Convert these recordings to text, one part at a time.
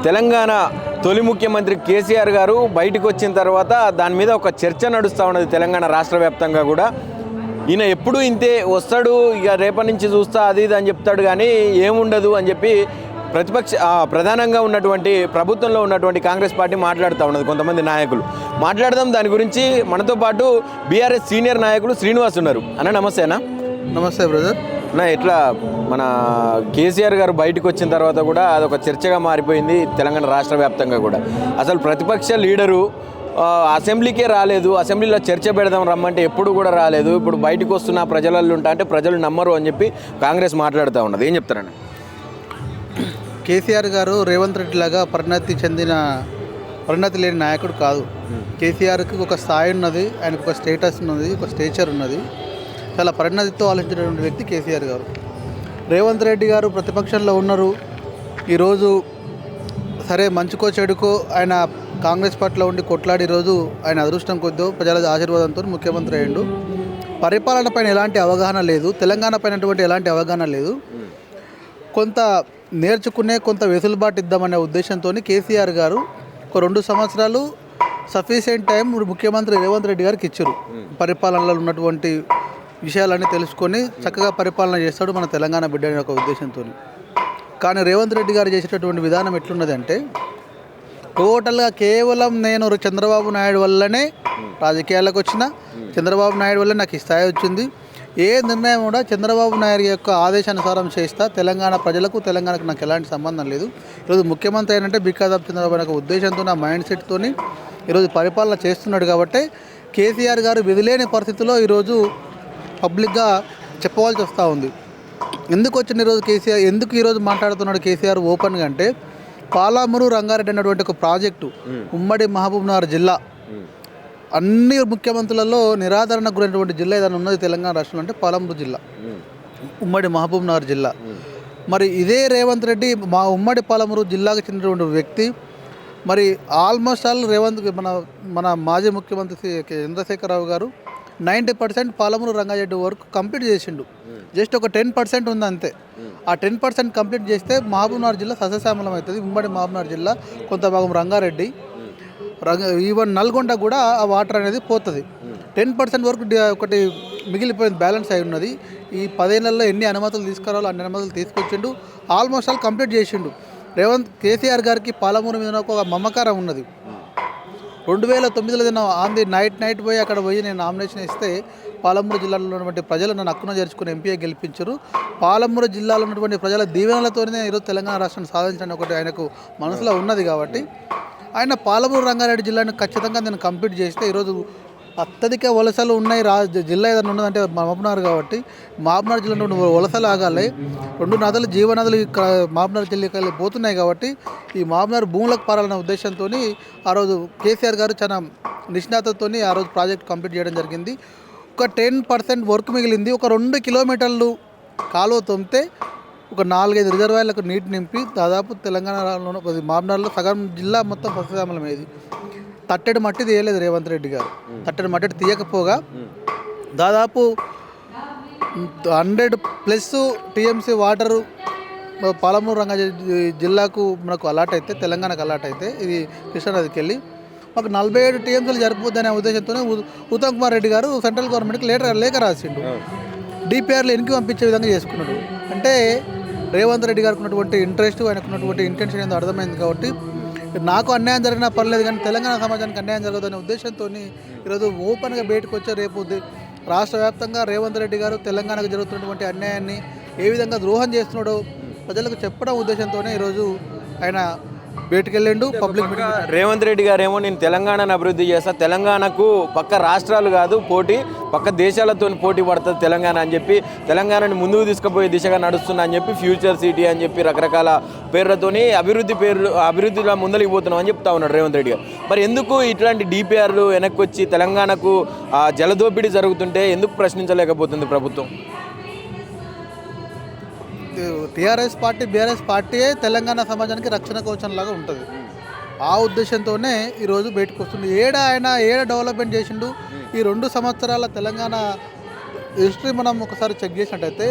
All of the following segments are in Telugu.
తెలంగాణ తొలి ముఖ్యమంత్రి కేసీఆర్ గారు బయటకు వచ్చిన తర్వాత దాని మీద ఒక చర్చ నడుస్తూ ఉన్నది తెలంగాణ రాష్ట్ర వ్యాప్తంగా కూడా. ఈయన ఎప్పుడు ఇంతే వస్తాడు, ఇక రేపటి నుంచి చూస్తా అది ఇది అని చెప్తాడు, కానీ ఏముండదు అని చెప్పి ప్రధానంగా ఉన్నటువంటి ప్రభుత్వంలో ఉన్నటువంటి కాంగ్రెస్ పార్టీ మాట్లాడుతూ ఉన్నది. కొంతమంది నాయకులు మాట్లాడదాం దాని గురించి. మనతో పాటు బీఆర్ఎస్ సీనియర్ నాయకులు శ్రీనివాస్ ఉన్నారు. అన్న నమస్తే అన్న. నమస్తే బ్రదర్. నా ఎట్లా మన కేసీఆర్ గారు బయటకు వచ్చిన తర్వాత కూడా అదొక చర్చగా మారిపోయింది తెలంగాణ రాష్ట్ర వ్యాప్తంగా కూడా. అసలు ప్రతిపక్ష లీడరు అసెంబ్లీకే రాలేదు, అసెంబ్లీలో చర్చ పెడదాం రమ్మంటే ఎప్పుడు కూడా రాలేదు, ఇప్పుడు బయటకు వస్తున్న ప్రజలలో ఉంటా అంటే ప్రజలు నమ్మరు అని చెప్పి కాంగ్రెస్ మాట్లాడుతూ ఉన్నది. ఏం చెప్తారన్న? కేసీఆర్ గారు రేవంత్ రెడ్డి లాగా పరిణతి లేని నాయకుడు కాదు. కేసీఆర్కి ఒక స్థాయి ఉన్నది, ఆయనకు ఒక స్టేటస్ ఉన్నది, ఒక స్టేచర్ ఉన్నది. చాలా పరిణతితో ఆలోచించినటువంటి వ్యక్తి కేసీఆర్ గారు. రేవంత్ రెడ్డి గారు ప్రతిపక్షంలో ఉన్నారు. ఈరోజు సరే మంచుకో చెడుకో ఆయన కాంగ్రెస్ పార్టీలో ఉండి కొట్లాడి ఈరోజు ఆయన అదృష్టం కొద్దో ప్రజల ఆశీర్వాదంతో ముఖ్యమంత్రి అయ్యిండు. పరిపాలన పైన ఎలాంటి అవగాహన లేదు, తెలంగాణ పైనటువంటి ఎలాంటి అవగాహన లేదు. కొంత నేర్చుకునే కొంత వెసులుబాటు ఇద్దామనే ఉద్దేశంతో కేసీఆర్ గారు ఒక 2 సంవత్సరాలు సఫిషియెంట్ టైం ముఖ్యమంత్రి రేవంత్ రెడ్డి గారికి ఇచ్చారు. పరిపాలనలో ఉన్నటువంటి విషయాలన్నీ తెలుసుకొని చక్కగా పరిపాలన చేస్తాడు మన తెలంగాణ బిడ్డ అనే ఒక ఉద్దేశంతో. కానీ రేవంత్ రెడ్డి గారు చేసేటటువంటి విధానం ఎట్లున్నది అంటే టోటల్గా కేవలం నేను చంద్రబాబు నాయుడు వల్లనే రాజకీయాలకు వచ్చిన, చంద్రబాబు నాయుడు వల్లే నాకు ఈ స్థాయి వచ్చింది, ఏ నిర్ణయం కూడా చంద్రబాబు నాయుడు యొక్క ఆదేశానుసారం చేస్తా, తెలంగాణ ప్రజలకు తెలంగాణకు నాకు ఎలాంటి సంబంధం లేదు. ఈరోజు ముఖ్యమంత్రి అయినంటే బికాజ్ ఆఫ్ చంద్రబాబు అనే ఉద్దేశంతో నా మైండ్ సెట్తో ఈరోజు పరిపాలన చేస్తున్నాడు. కాబట్టి కేసీఆర్ గారు విధిలేని పరిస్థితుల్లో ఈరోజు పబ్లిక్గా చెప్పవలసి వస్తూ ఉంది. ఎందుకు వచ్చిన ఈరోజు కేసీఆర్, ఎందుకు ఈరోజు మాట్లాడుతున్నాడు కేసీఆర్ ఓపెన్గా అంటే పాలమూరు రంగారెడ్డి అనేటువంటి ఒక ప్రాజెక్టు ఉమ్మడి మహబూబ్నగర్ జిల్లా, అన్ని ముఖ్యమంత్రులలో నిరాదరణకు గురైనటువంటి జిల్లా ఏదైనా ఉన్నది తెలంగాణ రాష్ట్రంలో అంటే పాలమూరు జిల్లా, ఉమ్మడి మహబూబ్నగర్ జిల్లా. మరి ఇదే రేవంత్ రెడ్డి మా ఉమ్మడి పాలమూరు జిల్లాకు చెందినటువంటి వ్యక్తి. మరి ఆల్మోస్ట్ ఆల్ మన మాజీ ముఖ్యమంత్రి చంద్రశేఖరరావు గారు 90% పాలమూరు రంగారెడ్డి వరకు కంప్లీట్ చేసిండు. జస్ట్ ఒక 10% ఉంది అంతే. ఆ 10% కంప్లీట్ చేస్తే మహబూబ్నగర్ జిల్లా సస్యశ్యామలం అవుతుంది. ఉమ్మడి మహబూబ్నగర్ జిల్లా కొంత భాగం రంగారెడ్డి, ఈవెన్ నల్గొండ కూడా ఆ వాటర్ అనేది పోతుంది. 10% వరకు ఒకటి మిగిలిపోయింది, బ్యాలెన్స్ అయి ఉన్నది. ఈ 10 ఏళ్లలో ఎన్ని అనుమతులు తీసుకురావాలో అన్ని అనుమతులు తీసుకొచ్చిండు. ఆల్మోస్ట్ ఆల్ కంప్లీట్ చేసిండు. కేసీఆర్ గారికి పాలమూరు మీద ఒక మమకారం ఉన్నది. 2009లో నేను ఆంది నైట్ పోయి అక్కడ పోయి నేను నామినేషన్ ఇస్తే పాలమూరు జిల్లాలో ఉన్నటువంటి ప్రజలు నన్ను హక్కున చేర్చుకుని ఎంపీగా గెలిపించారు. పాలమూరు జిల్లాలో ఉన్నటువంటి ప్రజల దీవెనలతోనే ఈరోజు తెలంగాణ రాష్ట్రాన్ని సాధించడానికి ఒకటి ఆయనకు మనసులో ఉన్నది. కాబట్టి ఆయన పాలమూరు రంగారెడ్డి జిల్లాను ఖచ్చితంగా నేను కంప్లీట్ చేస్తే ఈరోజు అత్యధిక వలసలు ఉన్నాయి జిల్లా ఏదైనా ఉన్నదంటే మహబూబ్నగర్. కాబట్టి మహబూబ్నగర్ జిల్లా వలసలు ఆగాలి. 2 నదులు జీవనదులు మహబూబ్నగర్ జిల్లాకి పోతున్నాయి. కాబట్టి ఈ మహబూబ్నగర్ భూములకు పారాలనే ఉద్దేశంతో ఆ రోజు కేసీఆర్ గారు చాలా నిష్ణాతతో ఆ రోజు ప్రాజెక్ట్ కంప్లీట్ చేయడం జరిగింది. ఒక 10% వర్క్ మిగిలింది. ఒక 2 కిలోమీటర్లు కాలువ తొమ్మితే ఒక 4-5 రిజర్వాయర్లకు నీటి నింపి దాదాపు తెలంగాణలో మహబూబ్నగర్లో సగం జిల్లా మొత్తం సస్యశ్యామలమయ్యేది. తట్టెడు మట్టి తీయలేదు రేవంత్ రెడ్డి గారు. తట్టెడు మట్టి తీయకపోగా దాదాపు 100+ టీఎంసీ వాటరు పాలమూరు రంగారెడ్డి జిల్లాకు మనకు అలాట్ అయితే, తెలంగాణకు అలాట్ అయితే ఇది కృష్ణానదికి వెళ్ళి మాకు 47 టీఎంసీలు జరిపోద్దనే ఉద్దేశంతోనే ఉత్తమ్ కుమార్ రెడ్డి గారు సెంట్రల్ గవర్నమెంట్కి లేఖ రాసిండు. డిపిఆర్లు ఎనికి పంపించే విధంగా చేసుకున్నాడు. అంటే రేవంత్ రెడ్డి గారికి ఉన్నటువంటి ఇంట్రెస్ట్, ఆయనకు ఉన్నటువంటి ఇంటెన్షన్ ఏందో అర్థమైంది. కాబట్టి నాకు అన్యాయం జరిగినా పర్లేదు కానీ తెలంగాణ సమాజానికి అన్యాయం జరగదనే ఉద్దేశంతో ఈరోజు ఓపెన్గా బయటకు వచ్చే రేపు రాష్ట్ర వ్యాప్తంగా రేవంత్ రెడ్డి గారు తెలంగాణకు జరుగుతున్నటువంటి అన్యాయాన్ని ఏ విధంగా ద్రోహం చేస్తున్నాడో ప్రజలకు చెప్పడం ఉద్దేశంతోనే ఈరోజు ఆయన బయటకు వెళ్ళిండు. పబ్లిక్ రేవంత్ రెడ్డి గారేమో నేను తెలంగాణను అభివృద్ధి చేస్తా, తెలంగాణకు పక్క రాష్ట్రాలు కాదు పోటీ, పక్క దేశాలతో పోటీ పడుతుంది తెలంగాణ అని చెప్పి తెలంగాణని ముందుకు తీసుకుపోయే దిశగా నడుస్తున్నా అని చెప్పి ఫ్యూచర్ సిటీ అని చెప్పి రకరకాల పేర్లతోని అభివృద్ధిలో ముందలికి పోతున్నాం అని చెప్తా ఉన్నాడు రేవంత్ రెడ్డి గారు. మరి ఎందుకు ఇట్లాంటి డిపిఆర్లు వెనక్కి వచ్చి తెలంగాణకు జలదోపిడీ జరుగుతుంటే ఎందుకు ప్రశ్నించలేకపోతుంది ప్రభుత్వం? టీఆర్ఎస్ పార్టీ, బీఆర్ఎస్ పార్టీయే తెలంగాణ సమాజానికి రక్షణ కవచంలాగా ఉంటుంది. ఆ ఉద్దేశంతోనే ఈరోజు బయటకు వస్తుంది. ఏడ డెవలప్మెంట్ చేసిండు. ఈ 2 సంవత్సరాల తెలంగాణ హిస్టరీ మనం ఒకసారి చెక్ చేసినట్టయితే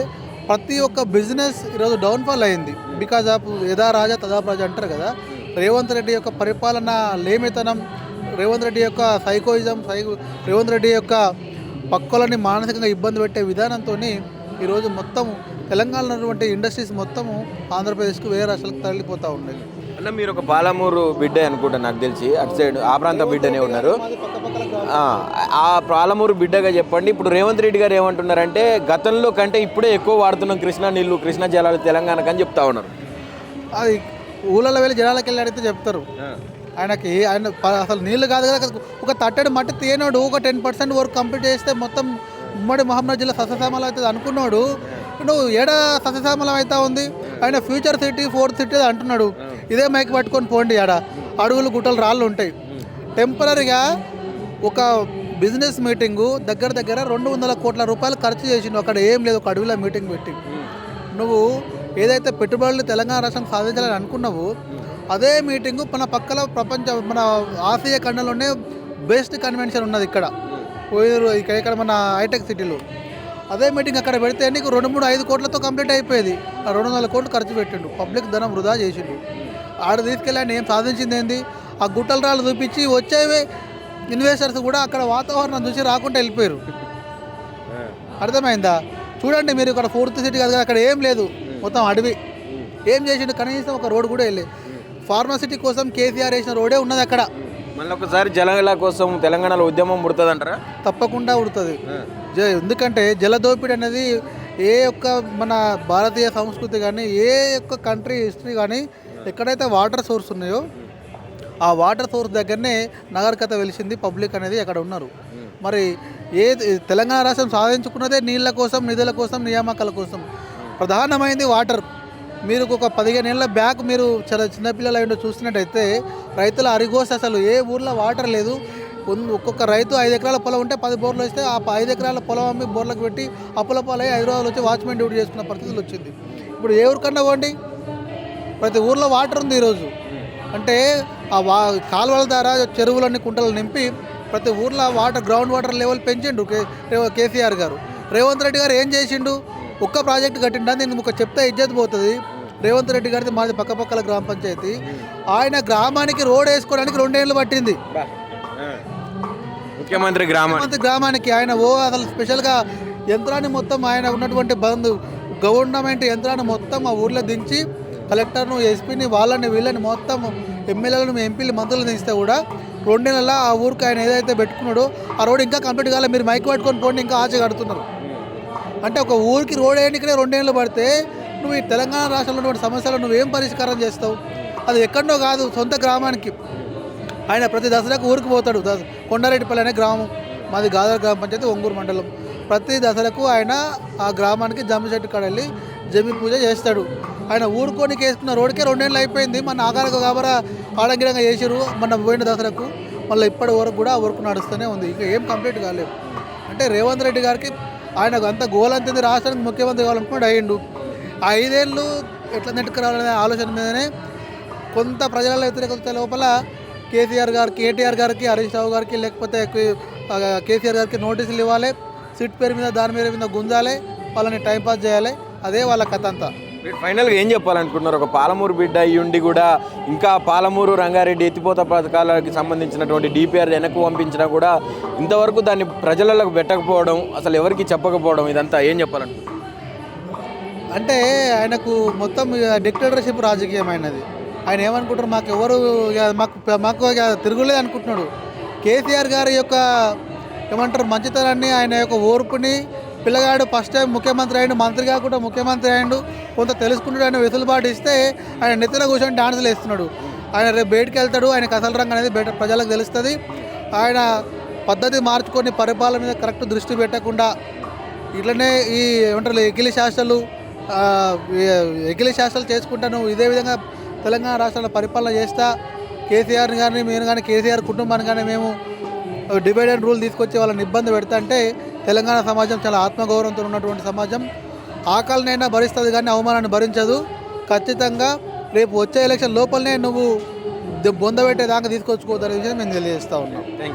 ప్రతి ఒక్క బిజినెస్ ఈరోజు డౌన్ఫాల్ అయింది. బికాజ్ ఆఫ్ యథా రాజా తదా ప్రజ అంటారు కదా. రేవంత్ రెడ్డి యొక్క పరిపాలన లేమితనం, రేవంత్ రెడ్డి యొక్క సైకోయిజం, రేవంత్ రెడ్డి యొక్క పక్కలని మానసికంగా ఇబ్బంది పెట్టే విధానంతో ఈరోజు మొత్తం తెలంగాణలో ఉన్నటువంటి ఇండస్ట్రీస్ మొత్తము ఆంధ్రప్రదేశ్కు వేరే రాష్ట్రాలకు తరలిపోతూ ఉన్నాయి. అన్న మీరు ఒక పాలమూరు బిడ్డ అనుకుంటా, నాకు తెలిసి అటు సైడ్ ఆ ప్రాంత బిడ్డనే ఉన్నారు. ఆ పాలమూరు బిడ్డగా చెప్పండి, ఇప్పుడు రేవంత్ రెడ్డి గారు ఏమంటున్నారంటే గతంలో కంటే ఇప్పుడే ఎక్కువ వాడుతున్నాం కృష్ణా నీళ్లు, కృష్ణా జలాలు తెలంగాణకు అని చెప్తా ఉన్నారు. అది ఊళ్ళలో వెళ్ళి జనాలకు వెళ్ళి అడిగితే చెప్తారు. ఆయన అసలు నీళ్ళు కాదు కదా, ఒక తట్టడి మట్టి తీయనోడు ఒక 10% వరకు కంప్లీట్ చేస్తే మొత్తం ఉమ్మడి మహబూబ్నగర్ జిల్లా సస్యశ్యామలం అవుతుంది అనుకున్నాడు. నువ్వు ఏడా సస్యశ్యామలం అవుతా ఉంది. ఆయన ఫ్యూచర్ సిటీ, 4th సిటీ అంటున్నాడు. ఇదే మైక్ పట్టుకొని పోండి, ఆడ అడవులు గుట్టలు రాళ్ళు ఉంటాయి. టెంపరీగా ఒక బిజినెస్ మీటింగు దగ్గర 200 కోట్ల రూపాయలు ఖర్చు చేసిండు. అక్కడ ఏం లేదు, ఒక అడవిలో మీటింగ్ పెట్టి. నువ్వు ఏదైతే పెట్టుబడులు తెలంగాణ రాష్ట్రం సాధించాలని అనుకున్నావు, అదే మీటింగు మన పక్కల మన ఆసియా ఖండంలోనే బెస్ట్ కన్వెన్షన్ ఉన్నది ఇక్కడ మన హైటెక్ సిటీలో. అదే మీటింగ్ అక్కడ పెడితే నీకు 2-3-5 కోట్లతో కంప్లీట్ అయిపోయేది. 200 కోట్లు ఖర్చు పెట్టిండు, పబ్లిక్ ధనం వృధా చేసిండు. ఆడ తీసుకెళ్ళి ఆయన ఏం సాధించింది ఏంది? ఆ గుట్టల రాళ్ళు చూపించి వచ్చేవే ఇన్వెస్టర్స్ కూడా అక్కడ వాతావరణం చూసి రాకుండా వెళ్ళిపోయారు. అర్థమైందా? చూడండి మీరు, ఇక్కడ 4th సిటీ కాదు కదా, అక్కడ ఏం లేదు, మొత్తం అడవి. ఏం చేసిండు? కనీసం ఒక రోడ్ కూడా వెళ్ళి. ఫార్మసిటీ కోసం కేసీఆర్ వేసిన రోడే ఉన్నది అక్కడ. మళ్ళీ ఒకసారి జల కోసం తెలంగాణలో ఉద్యమం ఉడుతుంది అంటారా? తప్పకుండా ఉడుతుంది. ఎందుకంటే జలదోపిడి అనేది ఏ ఒక్క మన భారతీయ సంస్కృతి కానీ, ఏ ఒక్క కంట్రీ హిస్టరీ కానీ, ఎక్కడైతే వాటర్ సోర్స్ ఉన్నాయో ఆ వాటర్ సోర్స్ దగ్గరనే నాగరికత వెలిసింది. పబ్లిక్ అనేది అక్కడ ఉన్నారు. మరి తెలంగాణ రాష్ట్రం సాధించుకున్నదే నీళ్ళ కోసం, నిధుల కోసం, నియామకాల కోసం. ప్రధానమైనది వాటర్. మీరు ఒక 15 ఏళ్ళ బ్యాక్ మీరు చాలా చిన్నపిల్లలు అయ్యిండో చూస్తున్నట్టయితే రైతుల అరిగోస, అసలు ఏ ఊర్లో వాటర్ లేదు. ఒక్కొక్క రైతు 5 ఎకరాల పొలం ఉంటే 10 బోర్లు వస్తే ఆ 5 ఎకరాల పొలం అమ్మి బోర్లకు పెట్టి అప్పుల పాలై హైదరాబాద్లో వచ్చి వాచ్మెన్ డ్యూటీ చేసుకున్న పరిస్థితులు వచ్చింది. ఇప్పుడు ఏ ఊరికన్నా పోండి, ప్రతి ఊర్లో వాటర్ ఉంది ఈరోజు. అంటే ఆ కాలువల ద్వారా చెరువులన్నీ కుంటలు నింపి ప్రతి ఊర్లో గ్రౌండ్ వాటర్ లెవెల్ పెంచిండు కేసీఆర్ గారు. రేవంత్ రెడ్డి గారు ఏం చేసిండు? ఒక్క ప్రాజెక్టు కట్టిండా? నేను ఒక చెప్తే ఇజ్జత్ పోతుంది. రేవంత్ రెడ్డి గారిది మాది పక్కపక్కల గ్రామ పంచాయతీ. ఆయన గ్రామానికి రోడ్ వేసుకోవడానికి 2 ఏళ్ళు పట్టింది. ముఖ్యమంత్రి గ్రామానికి ఆయన అసలు స్పెషల్గా యంత్రాన్ని మొత్తం, ఆయన ఉన్నటువంటి గవర్నమెంట్ యంత్రాన్ని మొత్తం ఆ ఊర్లో దించి కలెక్టర్ను, ఎస్పీని, వాళ్ళని వీళ్ళని మొత్తం ఎమ్మెల్యేలను, ఎంపీలు, మంత్రులను దించితే కూడా 2 నెలల ఆ ఊరికి ఆయన ఏదైతే పెట్టుకున్నాడో ఆ రోడ్ ఇంకా కంప్లీట్ కాలే. మీరు మైక్ పట్టుకొని పోండి, ఇంకా ఆచ కడుతున్నారు. అంటే ఒక ఊరికి రోడ్ వేయడానికే 2 ఏళ్ళు పడితే నువ్వు ఈ తెలంగాణ రాష్ట్రంలో ఉన్నటువంటి సమస్యలు నువ్వేం పరిష్కారం చేస్తావు? అది ఎక్కడో కాదు, సొంత గ్రామానికి. ఆయన ప్రతి దసరాకు ఊరికి పోతాడు. కొండారెడ్డిపల్లి అనే గ్రామం మాది, గాదర్ గ్రామ పంచాయతీ, ఒంగూరు మండలం. ప్రతి దసరకు ఆయన ఆ గ్రామానికి జమ్మి చెట్టు కాడ వెళ్ళి జమ్మి పూజ చేస్తాడు. ఆయన ఊరుకోనికి వేసుకున్న రోడ్కే 2 ఏళ్ళు అయిపోయింది. మన ఆగారకు కాబరా ఆడంగిరంగా చేసారు మన పోయిన దసరకు. మళ్ళీ ఇప్పటి వరకు కూడా ఆ వర్క్ నడుస్తూనే ఉంది. ఇంకా ఏం కంప్లీట్ కాలేదు. అంటే రేవంత్ రెడ్డి గారికి ఆయనకు అంత గోల్ అంతుంది, రాష్ట్రానికి ముఖ్యమంత్రి కావాలనుకున్నాడు, అయ్యిండు. ఆ 5 ఏళ్ళు ఎట్లా నెట్టుకురావాలనే ఆలోచన మీదనే కొంత ప్రజల వ్యతిరేకత లోపల కేటీఆర్ గారికి, హరీష్ రావు గారికి, లేకపోతే కేసీఆర్ గారికి నోటీసులు ఇవ్వాలి, సిట్ పేరు మీద దాని మీద గుంజాలి, వాళ్ళని టైంపాస్ చేయాలి. అదే వాళ్ళ కథ అంతా. ఫైనల్గా ఏం చెప్పాలనుకుంటున్నారు? ఒక పాలమూరు బిడ్డ అయ్యుండి కూడా ఇంకా పాలమూరు రంగారెడ్డి ఎత్తిపోత పథకాలకి సంబంధించినటువంటి డిపిఆర్ వెనక్కు పంపించినా కూడా ఇంతవరకు దాన్ని ప్రజలకు పెట్టకపోవడం, అసలు ఎవరికి చెప్పకపోవడం, ఇదంతా ఏం చెప్పాలనుకుంటున్నారు? అంటే ఆయనకు మొత్తం డిక్టేటర్షిప్ రాజకీయమైనది. ఆయన ఏమనుకుంటారు? మాకు ఎవరు మాకు తిరుగులేదు అనుకుంటున్నాడు. కేసీఆర్ గారి యొక్క ఏమంటారు మంచితనాన్ని, ఆయన యొక్క ఓర్పుని, పిల్లగాడు ఫస్ట్ టైం ముఖ్యమంత్రి అయ్యిండు, మంత్రిగా కూడా ముఖ్యమంత్రి అయ్యిండు, కొంత తెలుసుకుంటాడు. ఆయన వెసులుబాటు ఇస్తే ఆయన నెత్తిలో కూర్చొని డాన్సులు వేస్తున్నాడు. ఆయన రేపు బయటికి వెళ్తాడు. ఆయనకు అసలు రంగు అనేది ప్రజలకు తెలుస్తుంది. ఆయన పద్ధతి మార్చుకొని పరిపాలన మీద కరెక్ట్ దృష్టి పెట్టకుండా ఇట్లనే ఈ ఏమంటారు ఎగిలి శాస్త్రాలు చేసుకుంటాను ఇదే విధంగా తెలంగాణ రాష్ట్రంలో పరిపాలన చేస్తా, కేసీఆర్ని కానీ మేము కానీ కేసీఆర్ కుటుంబాన్ని కానీ మేము డివైడ్ అండ్ రూల్ తీసుకొచ్చి వాళ్ళని ఇబ్బంది పెడతా అంటే తెలంగాణ సమాజం చాలా ఆత్మగౌరవంతో ఉన్నటువంటి సమాజం. ఆకలినైనా భరిస్తుంది కానీ అవమానాన్ని భరించదు. ఖచ్చితంగా రేపు వచ్చే ఎలక్షన్ లోపలనే నువ్వు బొందబెట్టేదాకా తీసుకొచ్చుకోవద్దనే విషయం మేము తెలియజేస్తూ ఉన్నాం.